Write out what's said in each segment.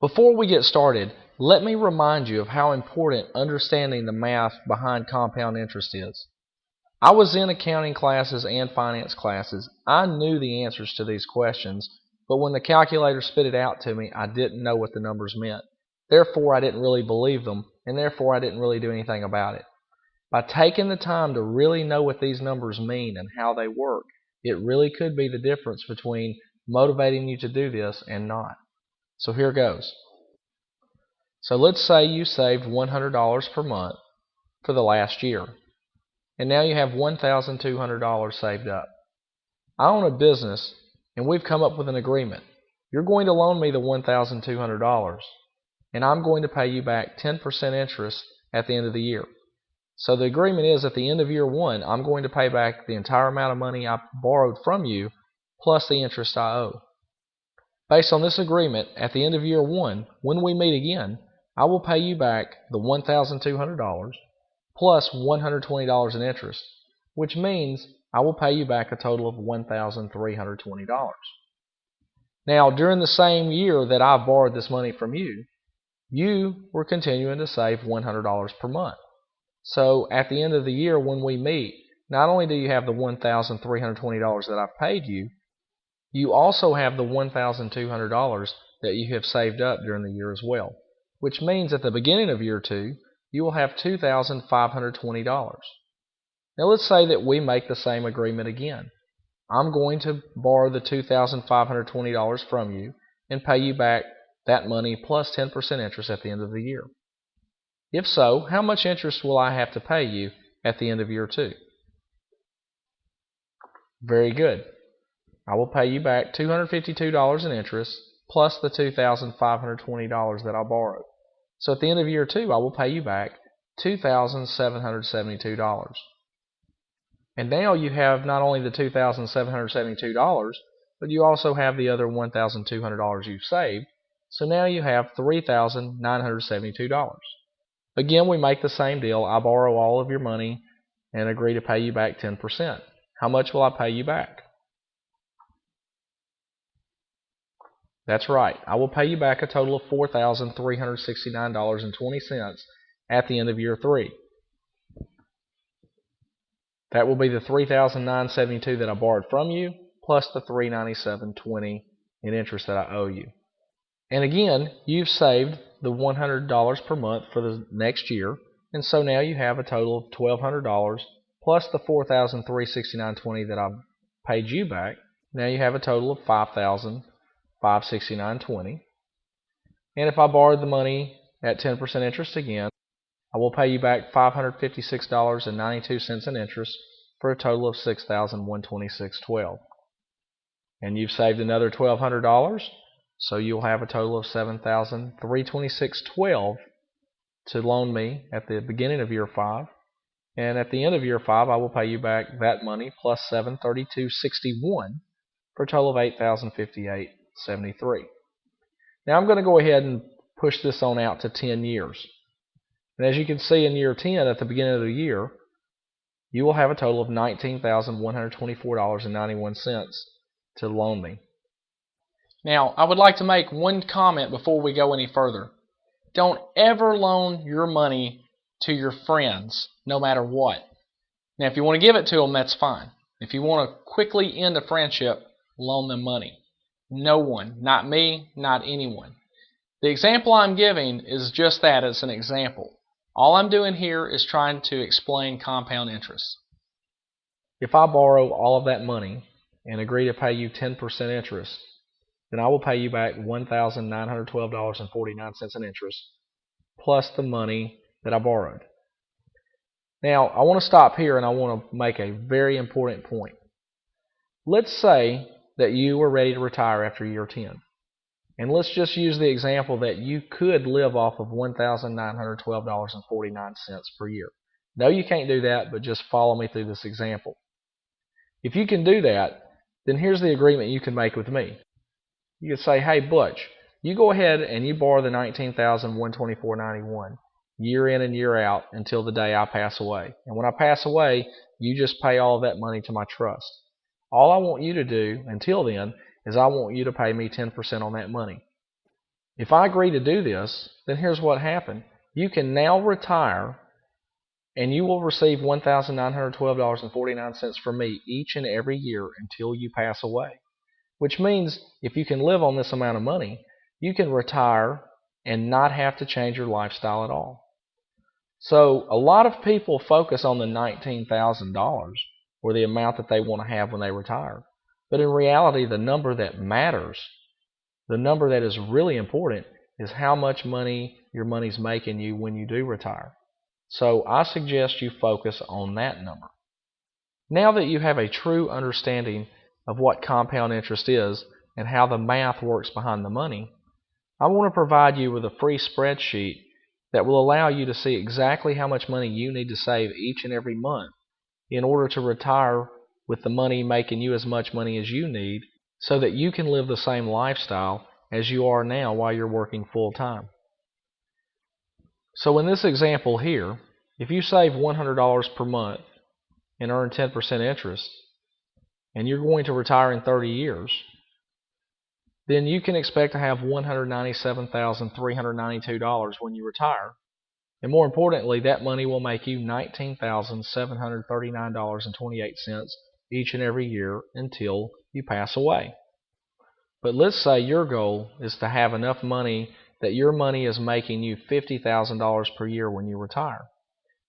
Before we get started, let me remind you of how important understanding the math behind compound interest is. I was in accounting classes and finance classes. I knew the answers to these questions, but when the calculator spit it out to me, I didn't know what the numbers meant. Therefore, I didn't really believe them, and therefore I didn't really do anything about it. By taking the time to really know what these numbers mean and how they work, it really could be the difference between motivating you to do this and not. So here goes. So let's say you saved $100 per month for the last year, and now you have $1,200 saved up. I own a business, and we've come up with an agreement. You're going to loan me the $1,200, and I'm going to pay you back 10% interest at the end of the year. So the agreement is at the end of year one, I'm going to pay back the entire amount of money I borrowed from you plus the interest I owe. Based on this agreement, at the end of year one, when we meet again, I will pay you back the $1,200 plus $120 in interest, which means I will pay you back a total of $1,320. Now, during the same year that I borrowed this money from you, you were continuing to save $100 per month. So at the end of the year when we meet, not only do you have the $1,320 that I've paid you, you also have the $1,200 that you have saved up during the year as well, which means at the beginning of year two, you will have $2,520. Now let's say that we make the same agreement again. I'm going to borrow the $2,520 from you and pay you back that money plus 10% interest at the end of the year. If so, how much interest will I have to pay you at the end of year two? Very good. I will pay you back $252 in interest plus the $2,520 that I borrowed. So at the end of year two, I will pay you back $2,772. And now you have not only the $2,772, but you also have the other $1,200 you've saved. So now you have $3,972. Again, we make the same deal. I borrow all of your money and agree to pay you back 10%. How much will I pay you back? That's right. I will pay you back a total of $4,369.20 at the end of year three. That will be the $3,972 that I borrowed from you plus the $397.20 in interest that I owe you. And again, you've saved the $100 per month for the next year, and so now you have a total of $1,200 plus the $4,369.20 that I paid you back. Now you have a total of $5,569.20. And if I borrowed the money at 10% interest again, I will pay you back $556.92 in interest for a total of $6,126.12. And you've saved another $1,200. So you'll have a total of $7,326.12 to loan me at the beginning of year 5. And at the end of year 5, I will pay you back that money plus $732.61 for a total of $8,058.73. Now I'm going to go ahead and push this on out to 10 years. And as you can see in year 10, at the beginning of the year, you will have a total of $19,124.91 to loan me. Now, I would like to make one comment before we go any further. Don't ever loan your money to your friends, no matter what. Now, if you want to give it to them, that's fine. If you want to quickly end a friendship, loan them money. No one, not me, not anyone. The example I'm giving is just that, it's an example. All I'm doing here is trying to explain compound interest. If I borrow all of that money and agree to pay you 10% interest, then I will pay you back $1,912.49 in interest plus the money that I borrowed. Now, I want to stop here and I want to make a very important point. Let's say that you were ready to retire after year 10. And let's just use the example that you could live off of $1,912.49 per year. No, you can't do that, but just follow me through this example. If you can do that, then here's the agreement you can make with me. You could say, hey, Butch, you go ahead and you borrow the $19,124.91 year in and year out until the day I pass away. And when I pass away, you just pay all of that money to my trust. All I want you to do until then is I want you to pay me 10% on that money. If I agree to do this, then here's what happened. You can now retire and you will receive $1,912.49 from me each and every year until you pass away. Which means if you can live on this amount of money, you can retire and not have to change your lifestyle at all. So a lot of people focus on the $19,000 or the amount that they want to have when they retire. But in reality, the number that matters, the number that is really important, is how much money your money's making you when you do retire. So I suggest you focus on that number. Now that you have a true understanding of what compound interest is and how the math works behind the money, I want to provide you with a free spreadsheet that will allow you to see exactly how much money you need to save each and every month in order to retire with the money making you as much money as you need so that you can live the same lifestyle as you are now while you're working full time. So in this example here, if you save $100 per month and earn 10% interest, and you're going to retire in 30 years, then you can expect to have $197,392 when you retire. And more importantly, that money will make you $19,739.28 each and every year until you pass away. But let's say your goal is to have enough money that your money is making you $50,000 per year when you retire.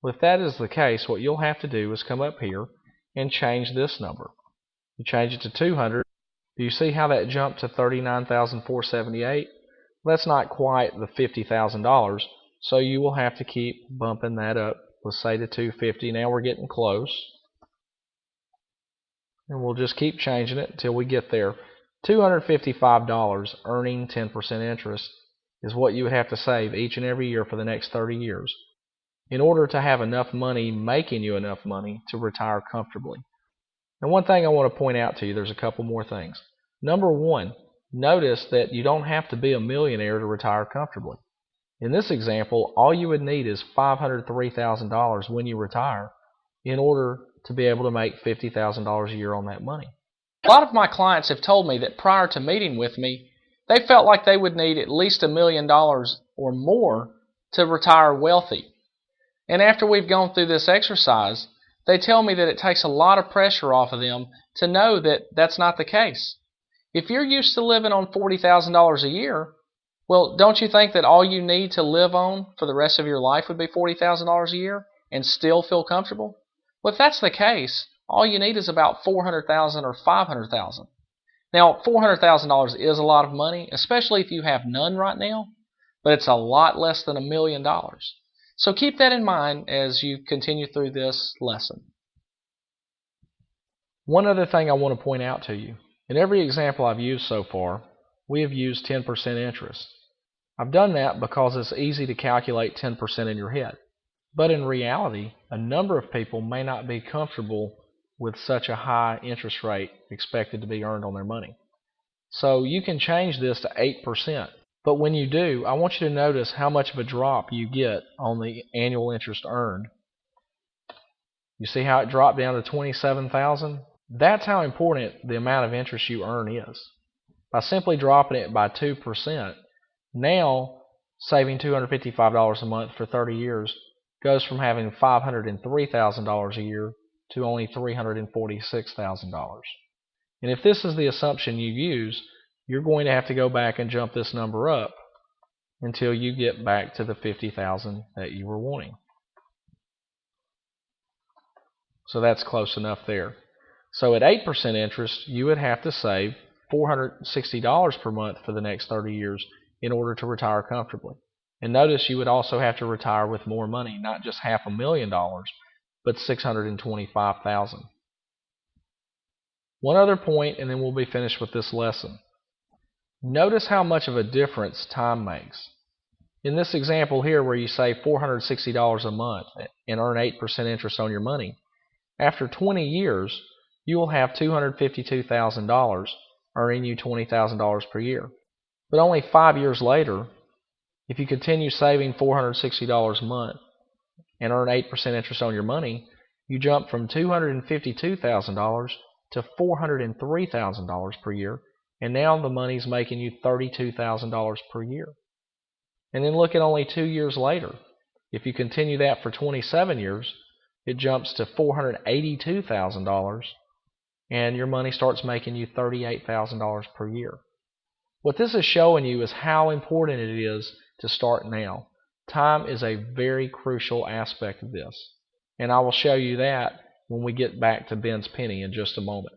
Well, if that is the case, what you'll have to do is come up here and change this number. You change it to 200. Do you see how that jumped to $39,478? That's not quite the $50,000, so you will have to keep bumping that up. Let's say to 250. Now we're getting close. And we'll just keep changing it until we get there. $255 earning 10% interest is what you would have to save each and every year for the next 30 years in order to have enough money making you enough money to retire comfortably. And one thing I want to point out to you, there's a couple more things. Number one, notice that you don't have to be a millionaire to retire comfortably. In this example, all you would need is $503,000 when you retire in order to be able to make $50,000 a year on that money. A lot of my clients have told me that prior to meeting with me, they felt like they would need at least $1 million or more to retire wealthy. And after we've gone through this exercise, they tell me that it takes a lot of pressure off of them to know that that's not the case. If you're used to living on $40,000 a year, well, don't you think that all you need to live on for the rest of your life would be $40,000 a year and still feel comfortable? Well, if that's the case, all you need is about $400,000 or $500,000. Now, $400,000 is a lot of money, especially if you have none right now, but it's a lot less than $1 million. So keep that in mind as you continue through this lesson. One other thing I want to point out to you. In every example I've used so far, we have used 10% interest. I've done that because it's easy to calculate 10% in your head. But in reality, a number of people may not be comfortable with such a high interest rate expected to be earned on their money. So you can change this to 8%. But when you do, I want you to notice how much of a drop you get on the annual interest earned. You see how it dropped down to $27,000? That's how important the amount of interest you earn is. By simply dropping it by 2%, now saving $255 a month for 30 years goes from having $503,000 a year to only $346,000. And if this is the assumption you use, you're going to have to go back and jump this number up until you get back to the $50,000 that you were wanting. So that's close enough there. So at 8% interest, you would have to save $460 per month for the next 30 years in order to retire comfortably. And notice you would also have to retire with more money, not just $500,000, but $625,000. One other point, and then we'll be finished with this lesson. Notice how much of a difference time makes. In this example here where you save $460 a month and earn 8% interest on your money, after 20 years, you will have $252,000 earning you $20,000 per year. But only 5 years later, if you continue saving $460 a month and earn 8% interest on your money, you jump from $252,000 to $403,000 per year, and now the money's making you $32,000 per year. And then look at only 2 years later. If you continue that for 27 years, it jumps to $482,000, and your money starts making you $38,000 per year. What this is showing you is how important it is to start now. Time is a very crucial aspect of this, and I will show you that when we get back to Ben's penny in just a moment.